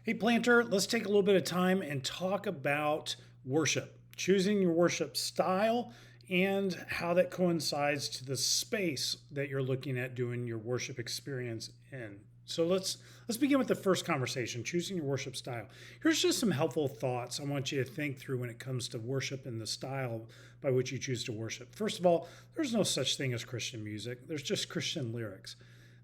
Hey, Planter, let's take a little bit of time and talk about worship, choosing your worship style, and how that coincides to the space that you're looking at doing your worship experience in. So let's begin with the first conversation, choosing your worship style. Here's just some helpful thoughts I want you to think through when it comes to worship and the style by which you choose to worship. First of all, there's no such thing as Christian music. There's just Christian lyrics.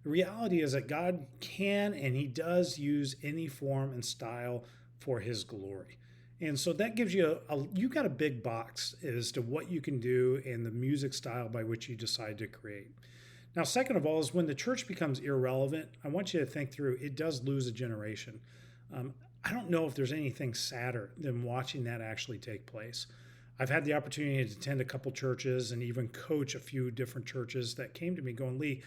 The reality is that God can and He does use any form and style for His glory. And so that gives you you got a big box as to what you can do and the music style by which you decide to create. Now, second of all, is when the church becomes irrelevant, I want you to think through it does lose a generation. Um, I don't know if there's anything sadder than watching that actually take place. I've had the opportunity to attend a couple churches and even coach a few different churches that came to me going, Lee,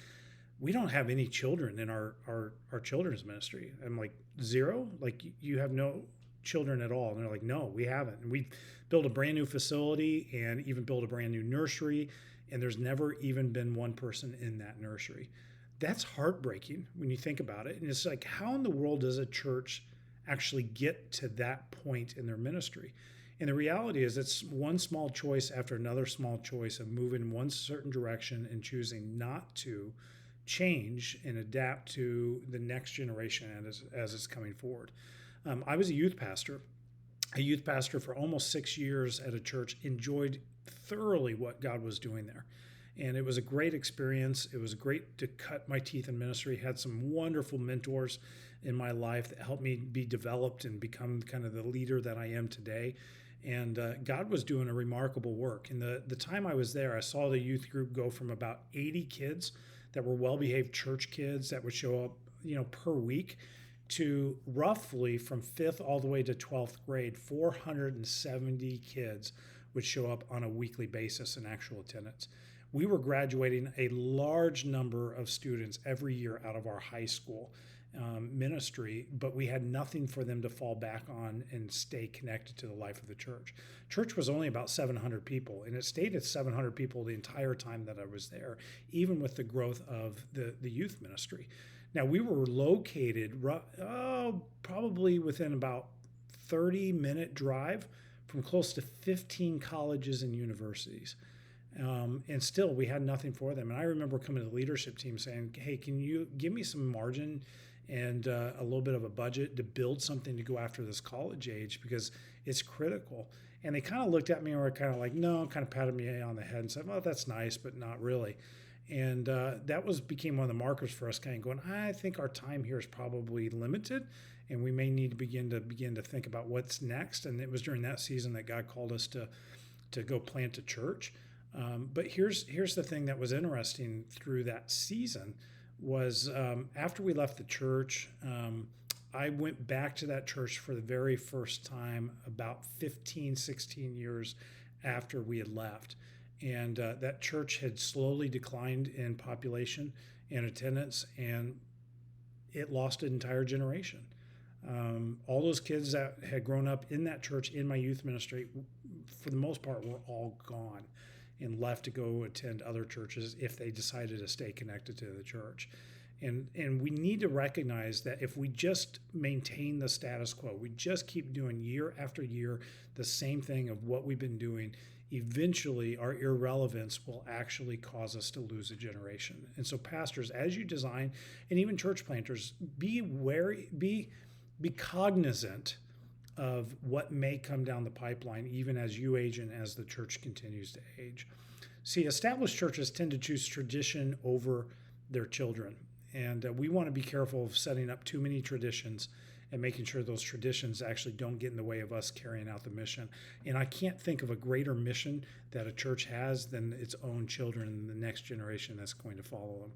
we don't have any children in our children's ministry. I'm like, zero? Like, you have no children at all? And they're like, no, we haven't. And we built a brand new facility and even built a brand new nursery, and there's never even been one person in that nursery. That's heartbreaking when you think about it. And it's like, how in the world does a church actually get to that point in their ministry? And the reality is, it's one small choice after another small choice of moving in one certain direction and choosing not to change and adapt to the next generation as it's coming forward. I was a youth pastor for almost 6 years at a church, enjoyed thoroughly what God was doing there. And it was a great experience. It was great to cut my teeth in ministry. Had some wonderful mentors in my life that helped me be developed and become kind of the leader that I am today. And God was doing a remarkable work. In the time I was there, I saw the youth group go from about 80 kids that were well-behaved church kids that would show up, per week, to roughly from fifth all the way to 12th grade, 470 kids would show up on a weekly basis in actual attendance. We were graduating a large number of students every year out of our high school ministry, but we had nothing for them to fall back on and stay connected to the life of the church. Church was only about 700 people, and it stayed at 700 people the entire time that I was there, even with the growth of the youth ministry. Now, we were located probably within about 30-minute drive from close to 15 colleges and universities. And still, we had nothing for them. And I remember coming to the leadership team saying, hey, can you give me some margin and a little bit of a budget to build something to go after this college age, because it's critical. And they kind of looked at me and were kind of like, no, kind of patted me on the head and said, well, that's nice, but not really. And that became one of the markers for us, kind of going, I think our time here is probably limited, and we may need to begin to think about what's next. And it was during that season that God called us to go plant a church. But here's the thing that was interesting through that season was after we left the church, I went back to that church for the very first time about 15, 16 years after we had left. And that church had slowly declined in population and attendance, and it lost an entire generation. All those kids that had grown up in that church in my youth ministry, for the most part, were all gone and left to go attend other churches if they decided to stay connected to the church. And we need to recognize that if we just maintain the status quo, we just keep doing year after year the same thing of what we've been doing, eventually our irrelevance will actually cause us to lose a generation. And so, pastors, as you design, and even church planters, be wary, be cognizant of what may come down the pipeline, even as you age and as the church continues to age. See, established churches tend to choose tradition over their children. And we want to be careful of setting up too many traditions and making sure those traditions actually don't get in the way of us carrying out the mission. And I can't think of a greater mission that a church has than its own children and the next generation that's going to follow them.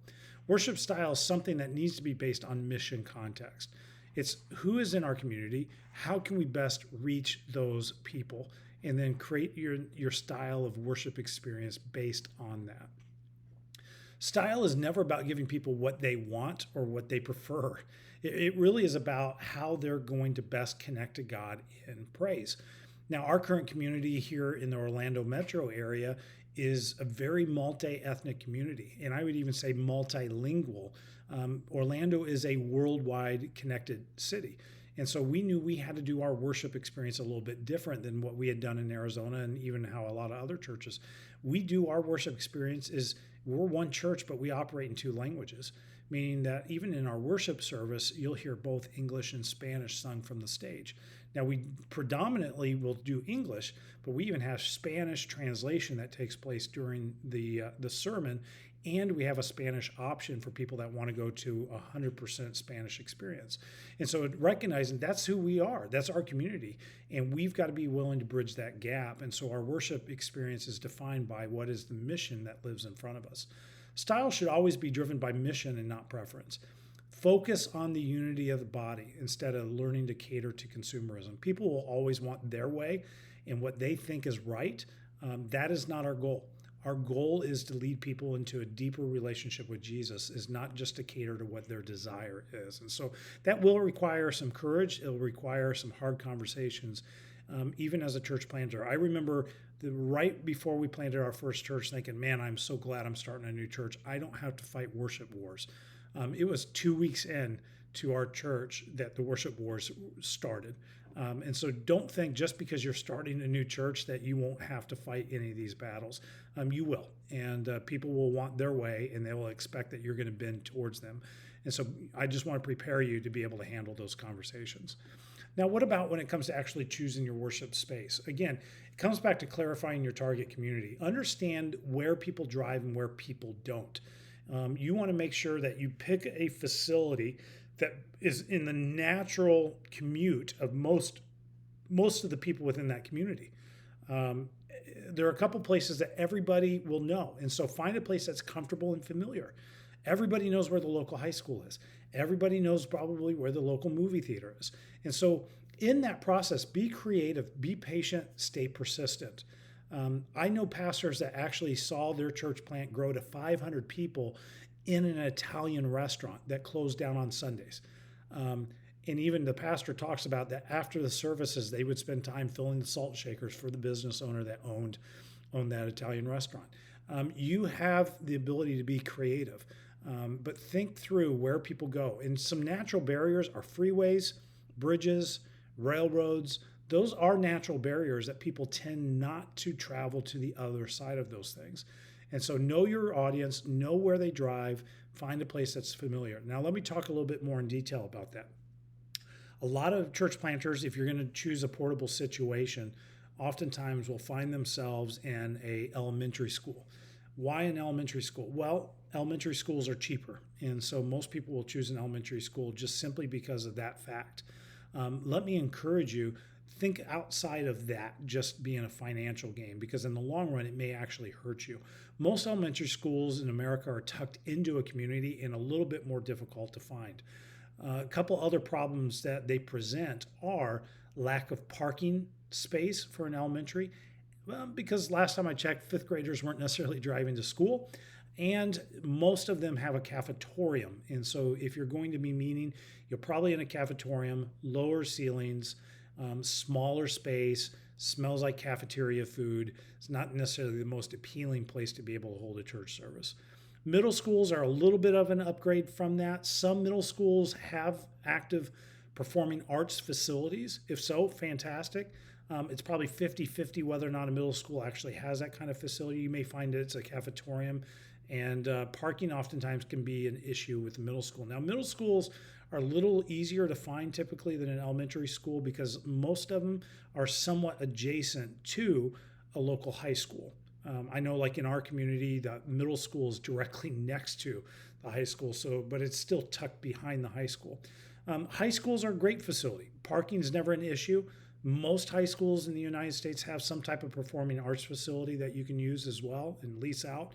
Worship style is something that needs to be based on mission context. It's who is in our community, how can we best reach those people, and then create your style of worship experience based on that. Style is never about giving people what they want or what they prefer. It really is about how they're going to best connect to God in praise. Now, our current community here in the Orlando metro area is a very multi-ethnic community, and I would even say multilingual. Orlando is a worldwide connected city. And so we knew we had to do our worship experience a little bit different than what we had done in Arizona and even how a lot of other churches. We do our worship experience is we're one church, but we operate in two languages, meaning that even in our worship service, you'll hear both English and Spanish sung from the stage. Now, we predominantly will do English, but we even have Spanish translation that takes place during the sermon, and we have a Spanish option for people that want to go to 100% Spanish experience. And so recognizing that's who we are, that's our community, and we've got to be willing to bridge that gap. And so our worship experience is defined by what is the mission that lives in front of us. Style should always be driven by mission and not preference. Focus on the unity of the body instead of learning to cater to consumerism. People will always want their way and what they think is right. That is not our goal. Our goal is to lead people into a deeper relationship with Jesus, is not just to cater to what their desire is. And so that will require some courage. It'll require some hard conversations, even as a church planter. I remember right before we planted our first church thinking, man, I'm so glad I'm starting a new church. I don't have to fight worship wars. It was 2 weeks in to our church that the worship wars started. And so don't think just because you're starting a new church that you won't have to fight any of these battles. You will. And people will want their way, and they will expect that you're going to bend towards them. And so I just want to prepare you to be able to handle those conversations. Now, what about when it comes to actually choosing your worship space? Again, it comes back to clarifying your target community. Understand where people drive and where people don't. You want to make sure that you pick a facility that is in the natural commute of most of the people within that community. There are a couple places that everybody will know, and so find a place that's comfortable and familiar. Everybody knows where the local high school is. Everybody knows probably where the local movie theater is. And so in that process, be creative, be patient, stay persistent. I know pastors that actually saw their church plant grow to 500 people in an Italian restaurant that closed down on Sundays. And even the pastor talks about that after the services, they would spend time filling the salt shakers for the business owner that owned that Italian restaurant. You have the ability to be creative, but think through where people go. And some natural barriers are freeways, bridges, railroads. Those are natural barriers that people tend not to travel to the other side of those things. And so know your audience, know where they drive, find a place that's familiar. Now, let me talk a little bit more in detail about that. A lot of church planters, if you're going to choose a portable situation, oftentimes will find themselves in an elementary school. Why an elementary school? Well, elementary schools are cheaper. And so most people will choose an elementary school just simply because of that fact. Let me encourage you, think outside of that just being a financial game, because in the long run, it may actually hurt you. Most elementary schools in America are tucked into a community and a little bit more difficult to find. A couple other problems that they present are lack of parking space for an elementary, because last time I checked, fifth graders weren't necessarily driving to school, and most of them have a cafetorium. And so if you're going to be meeting, you're probably in a cafetorium, lower ceilings, smaller space, smells like cafeteria food. It's not necessarily the most appealing place to be able to hold a church service. Middle schools are a little bit of an upgrade from that. Some middle schools have active performing arts facilities. If so, fantastic. It's probably 50-50 whether or not a middle school actually has that kind of facility. You may find that it's a cafetorium, and parking oftentimes can be an issue with the middle school. Now, middle schools are a little easier to find typically than an elementary school because most of them are somewhat adjacent to a local high school. I know, like in our community, the middle school is directly next to the high school, but it's still tucked behind the high school. High schools are a great facility. Parking is never an issue. Most high schools in the United States have some type of performing arts facility that you can use as well and lease out,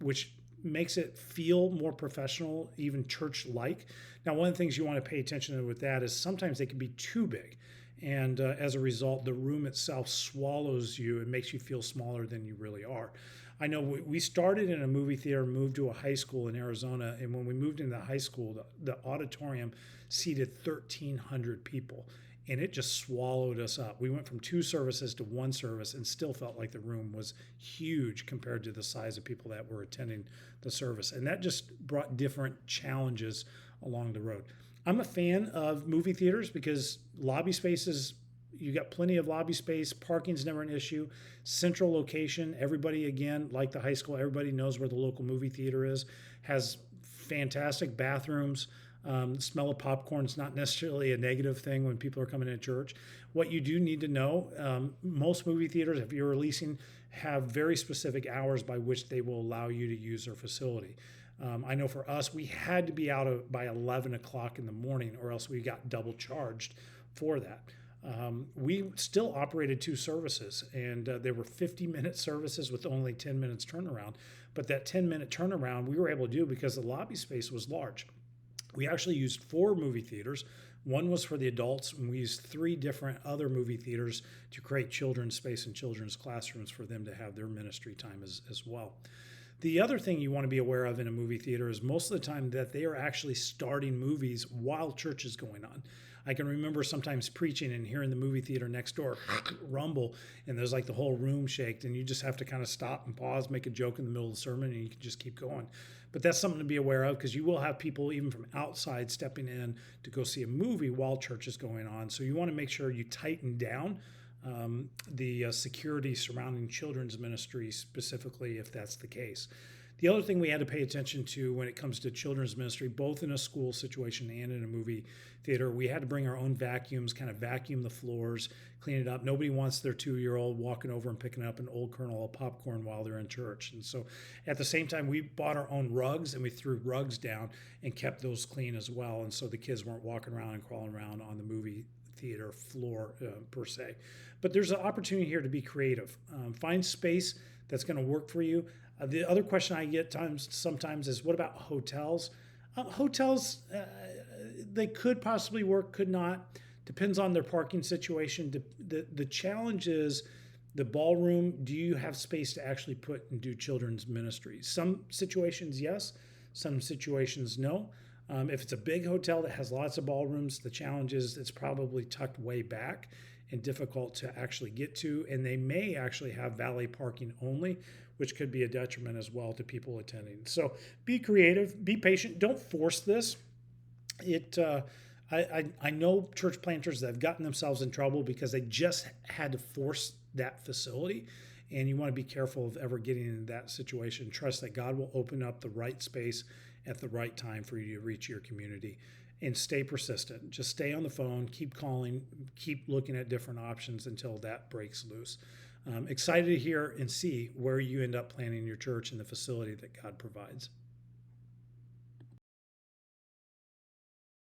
which makes it feel more professional, even church-like. Now, one of the things you want to pay attention to with that is sometimes they can be too big. And as a result, the room itself swallows you and makes you feel smaller than you really are. I know we started in a movie theater, moved to a high school in Arizona, and when we moved into the high school, the auditorium seated 1,300 people, and it just swallowed us up. We went from 2 services to 1 service and still felt like the room was huge compared to the size of people that were attending the service. And that just brought different challenges along the road. I'm a fan of movie theaters because lobby spaces, you got plenty of lobby space. Parking's never an issue. Central location. Everybody, again, like the high school, everybody knows where the local movie theater is. Has fantastic bathrooms. The smell of popcorn is not necessarily a negative thing when people are coming to church. What you do need to know, most movie theaters, if you're releasing, have very specific hours by which they will allow you to use their facility. I know for us, we had to be out by 11 o'clock in the morning, or else we got double charged for that. We still operated two services, and they were 50-minute services with only 10 minutes turnaround. But that 10-minute turnaround we were able to do because the lobby space was large. We actually used 4 movie theaters. One was for the adults, and we used 3 different other movie theaters to create children's space and children's classrooms for them to have their ministry time as well. The other thing you want to be aware of in a movie theater is most of the time that they are actually starting movies while church is going on. I can remember sometimes preaching and hearing the movie theater next door rumble, and there's like the whole room shaked, and you just have to kind of stop and pause, make a joke in the middle of the sermon, and you can just keep going. But that's something to be aware of because you will have people even from outside stepping in to go see a movie while church is going on. So you want to make sure you tighten down the security surrounding children's ministry specifically if that's the case. The other thing we had to pay attention to when it comes to children's ministry, both in a school situation and in a movie theater, we had to bring our own vacuums, kind of vacuum the floors, clean it up. Nobody wants their 2-year-old walking over and picking up an old kernel of popcorn while they're in church. And so at the same time, we bought our own rugs and we threw rugs down and kept those clean as well. And so the kids weren't walking around and crawling around on the movie theater floor per se. But there's an opportunity here to be creative. Find space that's going to work for you. The other question I get sometimes is, what about hotels? Hotels, they could possibly work, could not. Depends on their parking situation. The challenge is the ballroom. Do you have space to actually put and do children's ministry? Some situations, yes. Some situations, no. If it's a big hotel that has lots of ballrooms, the challenge is it's probably tucked way back and difficult to actually get to. And they may actually have valet parking only, which could be a detriment as well to people attending. So be creative, be patient. Don't force this. I know church planters that have gotten themselves in trouble because they just had to force that facility. And you want to be careful of ever getting into that situation. Trust that God will open up the right space at the right time for you to reach your community. And stay persistent. Just stay on the phone, keep calling, keep looking at different options until that breaks loose. Excited to hear and see where you end up planning your church and the facility that God provides.